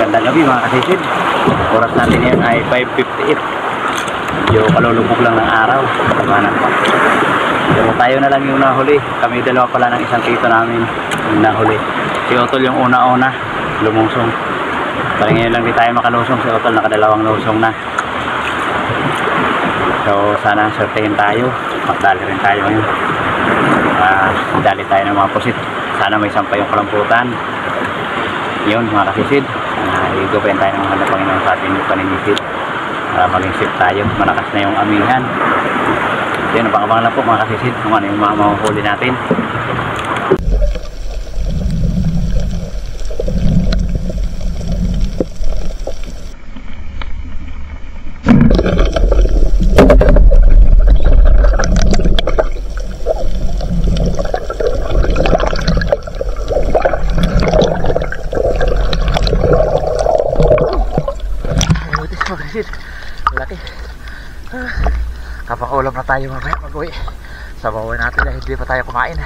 Magandang gabi mga kasisid. Oras natin ngayon ay 5:58. Medyo kalulubog lang ng araw. Pagkawanan pa. Pero tayo na lang yung nahuli. Kami dalawa pala ng isang tito namin yung nahuli. Si Otol yung una-una lumusong. Parang ngayon lang di tayo makalusong. Si Otol nakadalawang lusong na. So sana sortehin tayo. Magdali rin tayo ngayon. Dali tayo ng mga pusit. Sana may sampay yung kalamputan. Yun mga kasisid, igupain tayo ng mga Panginoon sa ating paninisid para maging safe tayo. Malakas na yung amihan. Yun, napakabang lang po mga kasisid kung ano yung mga mahuhuli natin. Laki. Kapag ulam na tayo mamaya mag-uwi. Sabawan natin dahil hindi pa tayo kumain.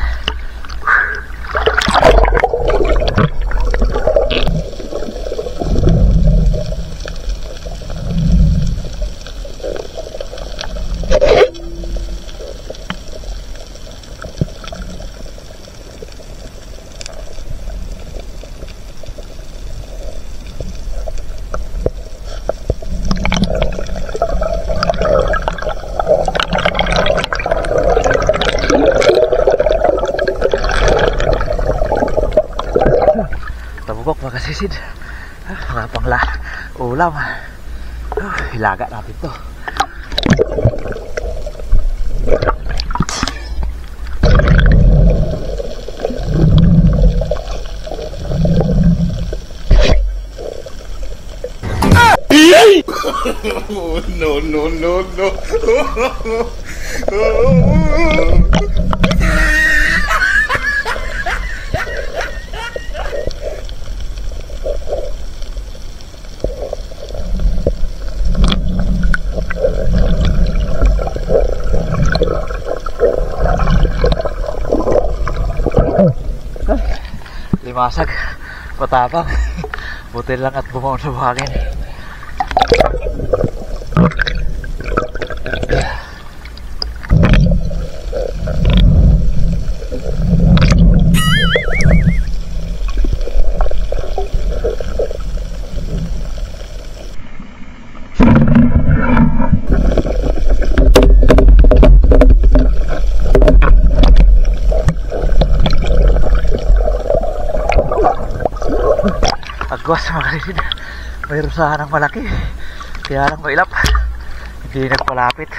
Tabubok mga kasisid. Mga pangla ulam. Hilaga natin to. No, no, no, no. Limasag, patapang. Buti lang at bumaon sa buhangin. Agwas mga kasisid. Mayroon sana ng malaki. Kaya lang mailap. Hindi nagpalapit.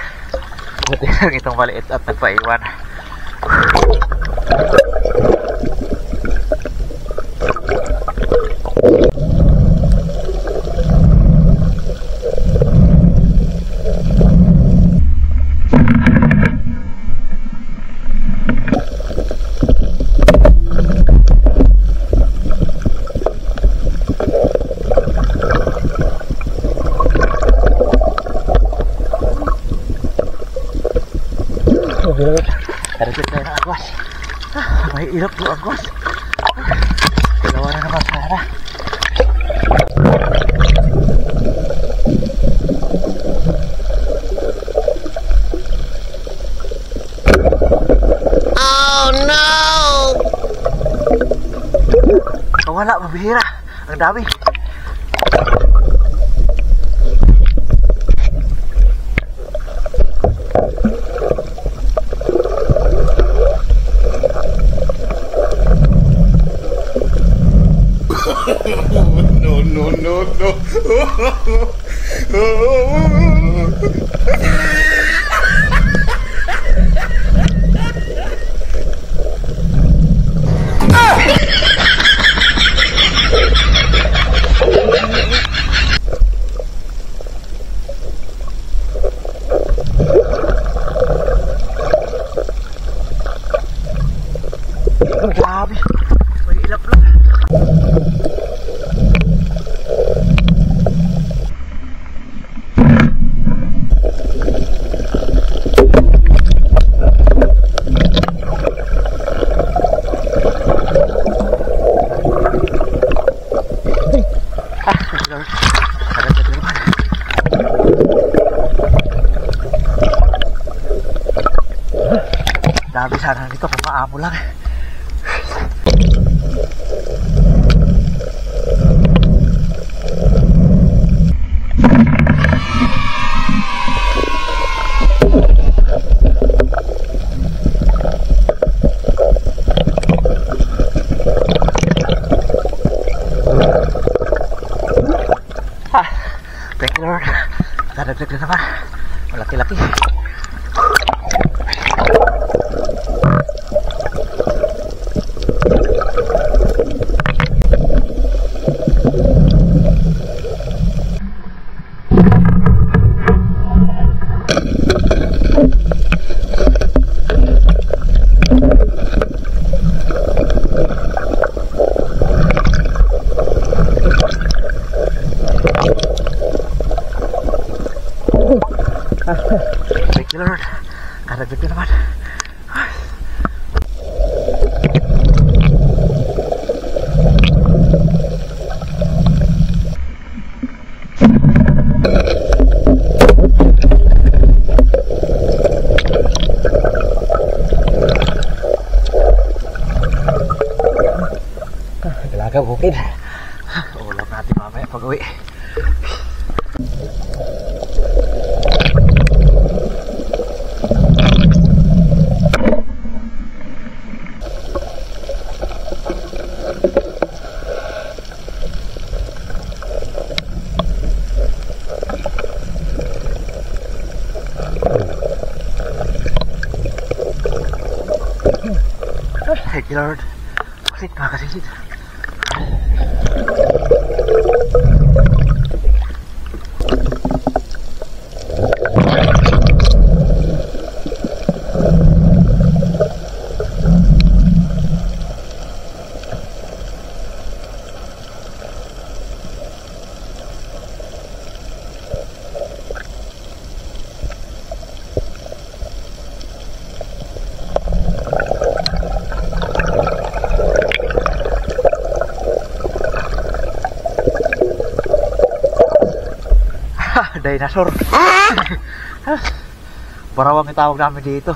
Buti lang itong maliit at nagpaiwan. Target tayo ng agwas. May ilap po agwas. Dalawa na naman sana. Oh no! Wala, mabihira. Ang dami. No, no, no, no. Grabe. May ilap lang. Grabe sana nito kung maamo lang. Thank you Lord. Dadagdag na naman. Malaki-laki. Thank you Lord. Dadagdag na naman. Dalaga bukid. Ulam natin mamaya pag uwi. Thank you Lord. Masit mga kasisid. Dinosaur. Barawang itawag namin dito.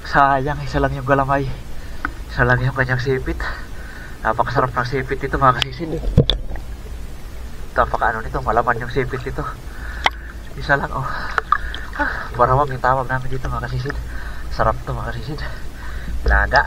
Sayang, isa lang yung galamay. Isa lang yung kanyang sipit. Napakasarap ng sipit dito mga kasisid. Napaka nito, malaman yung sipit dito. Isa lang oh. Barawang yung tawag namin dito mga kasisid. Sarap to mga kasisid. Lada.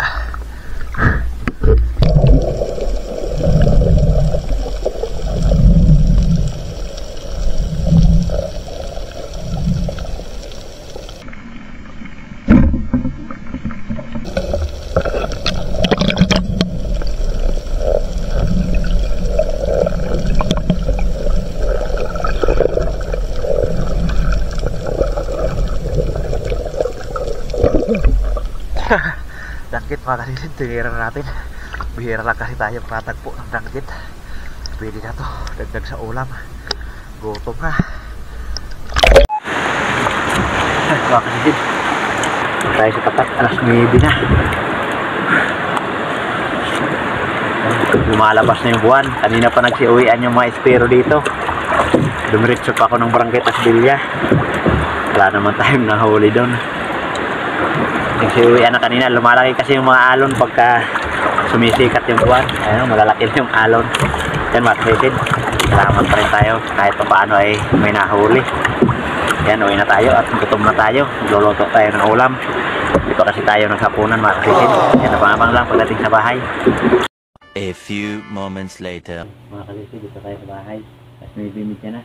Danggit mga kasisid, tingiran natin. Bihira lang kasi tayo makatagpo ng danggit. Pwede na to, dagdag sa ulam. Gutom na. Mga kasisid, tayo sa tapat, alas 9 na. Lumalabas na yung buwan. Kanina pa nagsiuwian yung mga espero dito. Dumiretso pa ako ng Barangay Tasbilya. Wala naman tayong nahuli doon. Nagsiuwian na kanina. Lumalaki kasi yung mga alon pagka sumisikat yung buwan. Ayun, malalaki na yung alon. Yan mga kasisid, salamat pa rin tayo. Kahit pa paano ay may nahuli. Yan, uwi na tayo at gutom na tayo. Magluluto tayo ng ulam. Hindi pa kasi tayo naghapunan mga kasisid. Yan, abang-abang lang pagdating sa bahay. A few moments later. Mga kasisid, dito tayo sa bahay. Tapos may bimig ka na.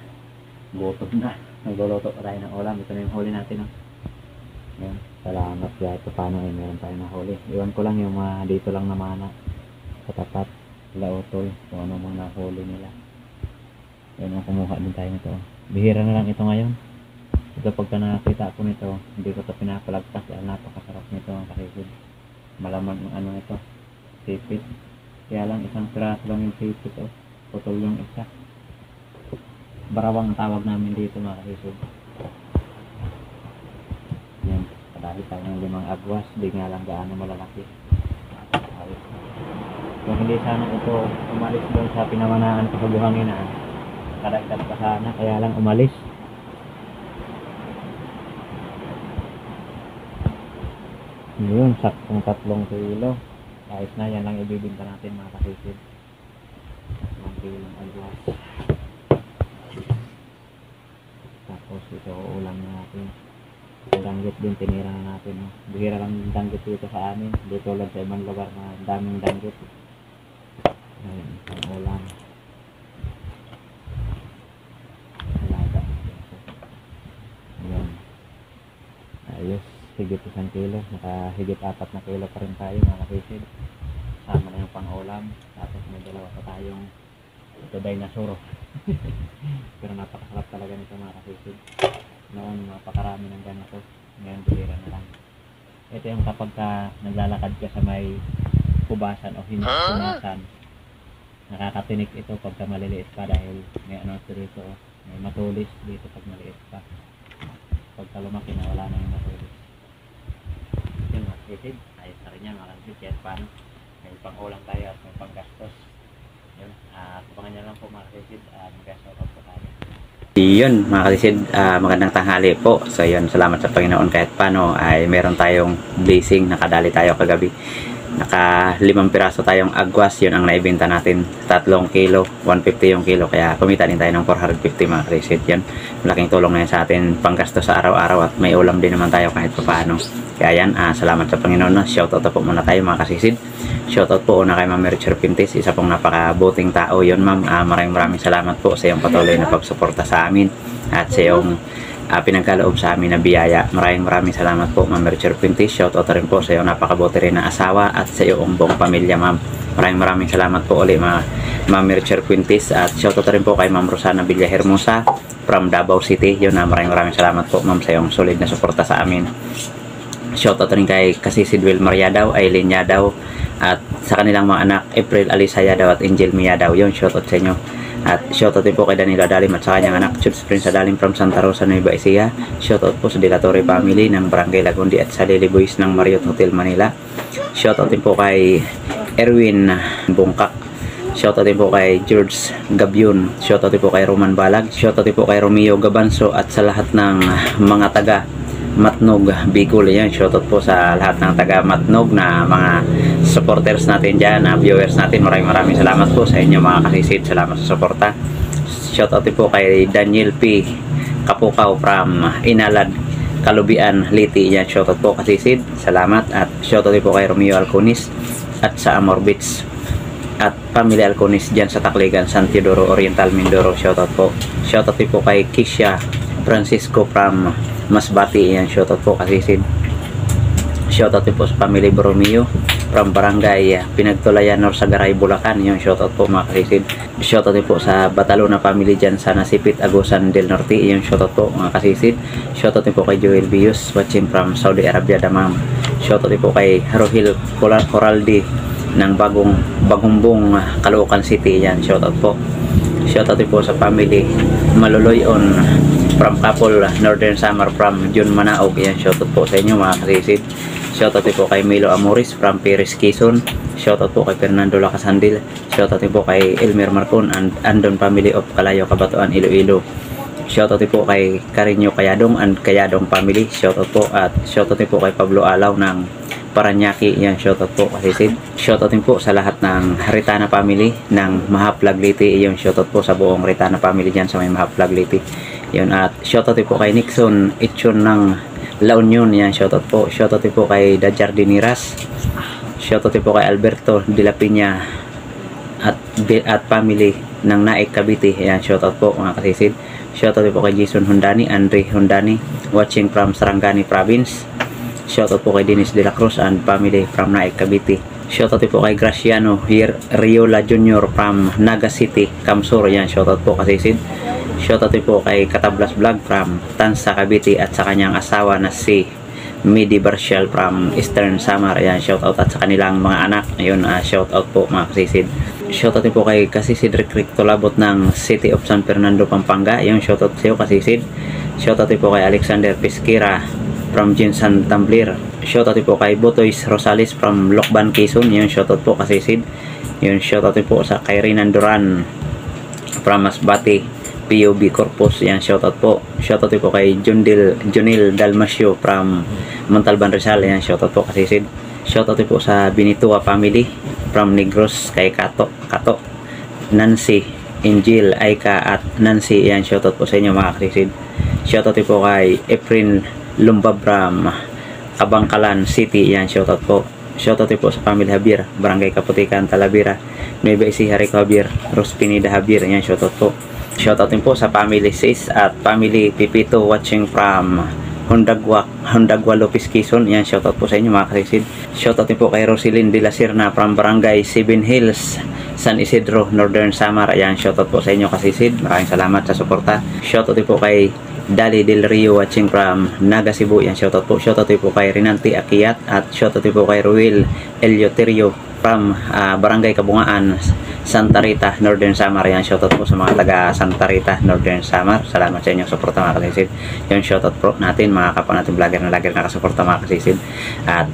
Gutom na. Magluluto tayo ng ulam. Ito na yung huli natin. Yan, salamat kahit pa paano ay meron tayo nahuli. Iwan ko lang yung mga dito lang na mana. Sa tapat, lautol. Kung ano mga nahuli nila. Yan, kumuha din tayo nito. Bihira na lang ito ngayon. Ito pagka nakakita ko nito, hindi ko ito pinapalagpas. Napakasarap nito ang kasisid. Malaman ng ano ito, sipit. Kaya lang isang piraso lang yung sipit. Putol yung isa. Barawang tawag namin dito mga kasisid. Yan, kadali tayo ng 5 agwas. Di nga lang gaano malalaki. Kung hindi sana ito umalis doon sa pinamanaan ko sa buhanginan, kadagdag pa sana, kaya lang umalis. Yun, saktong 3 kilo. Kahit na yan lang ibibinta natin mga kasisid. 3 kilong agwas. Tapos ito ulam na natin. Ang danggit din tinira na natin. No? Bihira lang yung danggit dito sa amin. Dito lang sa ibang lugar na daming danggit. Ayun, ang ulam. Alaga. Ayan. Ayos. Higit 1 kilo. Nakahigit 4 na kilo pa rin tayo mga kasisid. Sama na yung pang-ulam. Tapos may dalawa pa tayong ito dinosaur. Pero napakasarap talaga nito mga kasisid. Noon napakarami ng ganito. Ngayon bilira na lang. Ito yung kapag naglalakad ka sa may kubasan o hinukumasan, nakakatinik ito pagka maliliit pa dahil may ano ito dito, may matulis dito pag maliit pa. Pagka lumaki na wala na yung matulis. Yun mga kasisid, ayos na rin yan mga kasisid. Kahit paano, may pang-ulam tayo at may pang-gastos. Yun, abangan nyo lang po mga kasisid, mag-gastos po tayo. Yun mga kasisid, magandang tanghali po. So yun, salamat sa Panginoon kahit paano ay meron tayong blessing. Nakadali tayo kagabi. Naka 5 piraso tayong agwas. Yun ang naibenta natin, 3 kilo, 150 yung kilo. Kaya kumita din tayo ng 450 mga kasisid. Yun, malaking tulong na yan sa atin panggasto sa araw-araw at may ulam din naman tayo kahit paano. Kaya yan, salamat sa Panginoon. Shoutout po muna tayo mga kasisid. Shoutout po una kay Ma'am Richard Pintis, isa pong napakabuting tao yun ma'am. Maraming salamat po sa iyong patuloy na pagsuporta sa amin at sa iyong pinagkaloob sa amin na biyaya. Maraming salamat po Ma'am Richard Pintis. Shoutout rin po sa iyong napakabuti rin na asawa at sa iyong buong pamilya ma'am. Maraming salamat po ulit Ma'am Richard Pintis. At shoutout rin po kay Ma'am Rosana Villahermosa from Davao City. Yun na maraming salamat po ma'am sa iyong solid na suporta sa amin. Shoutout rin kay Kasisid Wilmar Yadaw, Aileen Yadaw, at sa kanilang mga anak, April Alisa Yadaw at Angel Mia Yadaw. Yun, shoutout sa inyo. At shoutout din po kay Danilo Dalim at sa kanyang anak, Chuds Prince Dalim from Santa Rosa, Nueva Ecija. Shoutout po sa Dilatore family ng Barangay Lagundi at sa Lily Boys ng Marriott Hotel Manila. Shoutout din po kay Erwin Bungkak. Shoutout din po kay George Gabyun. Shoutout din po kay Roman Balag. Shoutout din po kay Romeo Gabanso at sa lahat ng mga taga Matnog, Bicol. Yan, shoutout po sa lahat ng taga Matnog na mga supporters natin dyan, viewers natin. Maraming salamat po sa inyo mga kasisid. Salamat sa suporta. Shoutout din po kay Daniel P. Kapukaw from Inalad, Kalubian, Liti. Yan, shoutout po kasisid. Salamat. At shoutout din po kay Romeo Alconis at sa Amor Beach at Pamilya Alconis dyan sa Tacligan, San Teodoro Oriental, Mindoro. Shoutout po. Shoutout din po kay Kisha Francisco from Masbati. Yan, shoutout po kasisid. Shoutout din po sa Pamilya Borromeo from Barangay Pinagtulayan, Norsagaray, Bulacan. Yung shoutout po mga kasisid. Shoutout din po sa Batalona family dyan sa Nasipit, Agusan del Norte. Yung shoutout po mga kasisid. Shoutout din po kay Joel Bius watching from Saudi Arabia, Damam. Shoutout din po kay Rohil Coraldi ng Bagumbong, Caloocan City. Yan, shoutout po. Shoutout din po sa family Maluloyon from Kapol, Northern Samar from Jun Manaog. Yan, shoutout po sa inyo mga kasisid. Shoutout din po kay Milo Amoris from Perez, Quezon. Shoutout po kay Fernando Lacasandil. Shoutout din po kay Elmer Marcon and Andon family of Calayo, Cabatuan, Iloilo. Shoutout din po kay Cariño Kayadong and Kayadong family. Shoutout po. At shoutout din po kay Pablo Alaw ng Paranaque. Yan, shoutout po kasisid. Shoutout din po sa lahat ng Ritana family ng Mahaplag Liti. Yung shoutout po sa buong Ritana family dyan sa may Mahaplag Liti. Yun, at shoutout din po kay Nixon Itchon ng La Union. Yan, shoutout po. Shoutout din po kay Dajar Diniras. Shoutout din po kay Alberto de la Piña at family ng Naik Cavite. Yan, shoutout po mga kasisid. Shoutout din po kay Jason Hundani, Andre Hundani watching from Sarangani Province. Shoutout po kay Dennis de la Cruz and family from Naik Cavite. Shoutout din po kay Graciano Riola Jr. from Naga City, Kamsur. Yan, shoutout po kasisid. Shoutout din po kay Katablas Vlog from Tansa, Cavite at sa kanyang asawa na si Midi Barcial from Eastern Samar. Yan, shoutout at sa kanilang mga anak. Ayun, shoutout po mga kasisid. Shoutout din po kay Kasisid Rick Tolabot ng City of San Fernando, Pampanga. Yung shoutout sa iyo kasisid. Shoutout din po kay Alexander Pesquera from Jinsan Tamblir. Shoutout din po kay Botoys Rosales from Lokban, Quezon. Yung shoutout po kasisid. Yung shoutout din po sa kay Rinan Duran from Masbate, POB Corpus, yan, shoutout po. Shoutout po kay Junil Dalmasio from Montalban Rizal, yan, shoutout po kasisid. Shoutout po sa Binitua family from Negros, kay Kato, Nancy, Angel, Aika at Nancy, yan, shoutout po sa inyo mga kasisid. Shoutout po kay Efren Lumbabram, Abangkalan City, yan, shoutout po. Shoutout po sa family Javier, Barangay Kaputikan, Talavera, Nueva Ecija, Rico Javier, Rospinida Javier, yan, shoutout po. Shoutout din po sa family Sis at family Pipito watching from Hondagwa Lopez Quezon, yan, shoutout po sa inyo mga kasisid. Shoutout din po kay Roselyn de la Serna from Barangay Seven Hills, San Isidro, Northern Samar, yan, shoutout po sa inyo kasisid. Maraming salamat sa suporta. Shoutout din po kay Dali Del Rio watching from Naga Cebu, yan, shoutout po. Shoutout po kay Rinanti Akiat at shoutout po kay Ruel Eleuterio from Barangay Kabungaan, Santa Rita, Northern Samar, yan, shoutout po sa mga taga Santa Rita, Northern Samar. Salamat sa inyong suporta mga kasisid. Yan, shoutout po natin mga kapwa natin vlogger na nakasuporta mga kasisid. At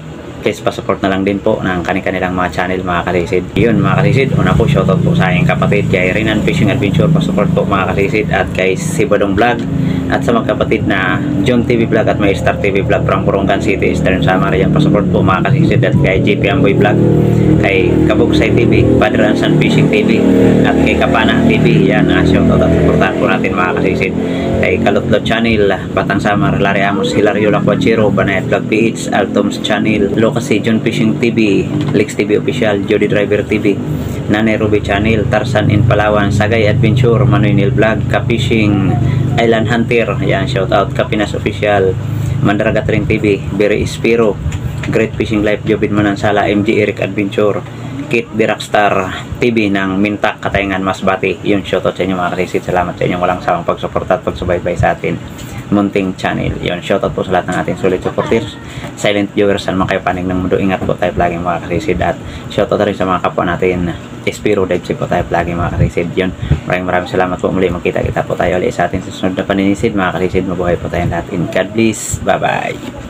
please pa-support na lang din po ng kanilang mga channel mga kasisid. Yun mga kasisid, una po shoutout po sa aking kapatid kay Renan Fishing Adventure, pa-support po mga kasisid, at kay Sibadong Vlog, at sa mga kapatid na John TV Vlog at May Star TV Vlog from Borongan City, Eastern Samar, yan, pa-support po mga kasisid, at kay JP Amboy Vlog, kay Kabugsay TV, Padre Ansan Fishing TV, at kay Kapana TV, yan, shoutout at supportahan po natin mga kasisid. Kay Kalutlot Channel, Batang Samar, Larry Amos, Hilario Lacuachero, Banayat Vlog PH, Altoms Channel, Lucas John Fishing TV, Lex TV Official, Jody Driver TV, Nanay Ruby Channel, Tarzan in Palawan, Sagay Adventure, Manuel Vlog, Ka-Fishing, Island Hunter, yan, shoutout. Kapinas Official, Mandaragat Ring TV, Berry Espiro, Great Fishing Life, Jobin Manansala, MG Eric Adventure, Kit Dirakstar TV ng Mintak, Katayngan, Masbati, yun, shoutout sa inyo mga kasisid. Salamat sa inyong walang sawang pagsuporta at pagsubaybay sa atin munting channel, yun, shoutout po sa lahat ng ating solid supporters, silent viewers, saan man kayo panig ng mundo, ingat po tayo lagi mga kasisid. At shoutout rin sa mga kapwa natin Espiro Dive po tayo lagi mga kasisid. Yun, maraming salamat po muli, magkita-kita po tayo ulit sa ating susunod na paninisid mga kasisid. Mabuhay po tayong lahat, in God bless, bye bye.